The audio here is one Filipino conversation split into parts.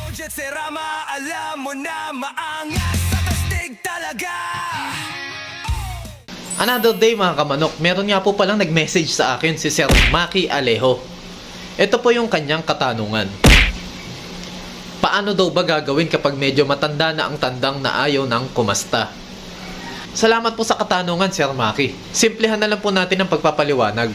Jet Serama, alam mo na maangas at astig talaga. Another day mga kamanok, meron nga po palang nag-message sa akin si Sir Maki Alejo. Ito po yung kanyang katanungan. Paano daw ba gagawin kapag medyo matanda na ang tandang na ayaw ng kumasta? Salamat po sa katanungan, Sir Maki. Simplehan na lang po natin ang pagpapaliwanag.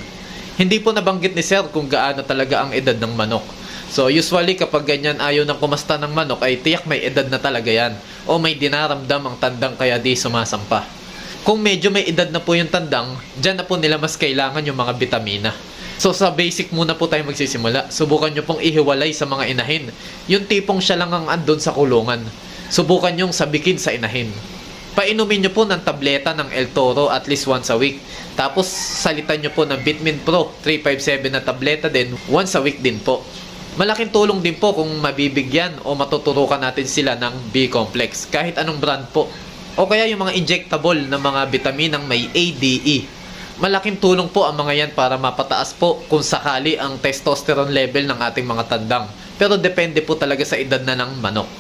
Hindi po nabanggit ni Sir kung gaano talaga ang edad ng manok. So usually kapag ganyan ayaw ng kumasta ng manok ay tiyak may edad na talaga yan. O may dinaramdam ang tandang kaya di sumasampa. Kung medyo may edad na po yung tandang, dyan na po nila mas kailangan yung mga bitamina. So sa basic muna po tayo magsisimula. Subukan nyo pong ihiwalay sa mga inahin. Yung tipong siya lang ang andon sa kulungan. Subukan nyong sabikin sa inahin. Painumin nyo po ng tableta ng El Toro at least once a week. Tapos salitan nyo po ng Vitamin Pro 357 na tableta din once a week din po. Malaking tulong din po kung mabibigyan o matuturukan natin sila ng B-complex kahit anong brand po. O kaya yung mga injectable na mga bitaminang may ADE. Malaking tulong po ang mga yan para mapataas po kung sakali ang testosterone level ng ating mga tandang. Pero depende po talaga sa edad na ng manok.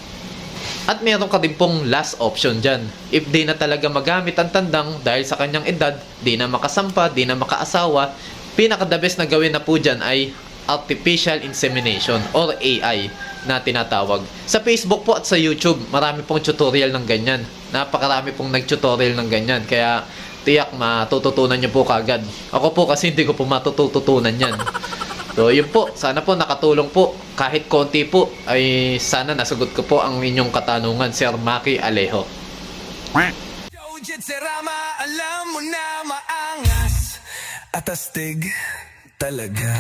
At meron ka din pong last option dyan. If di na talaga magamit ang tandang dahil sa kanyang edad, di na makasampa, di na makaasawa, pinaka-the best na gawin na po dyan ay artificial insemination or AI na tinatawag. Sa Facebook po at sa YouTube, marami pong tutorial ng ganyan. Napakarami pong nag-tutorial ng ganyan. Kaya tiyak matututunan nyo po kagad. Ako po kasi hindi ko po matututunan yan. So yun po, sana po nakatulong po. Kahit konti po, ay sana nasagot ko po ang inyong katanungan, Sir Maki Alejo. Jet Serama, alam mo na maangas at astig talaga.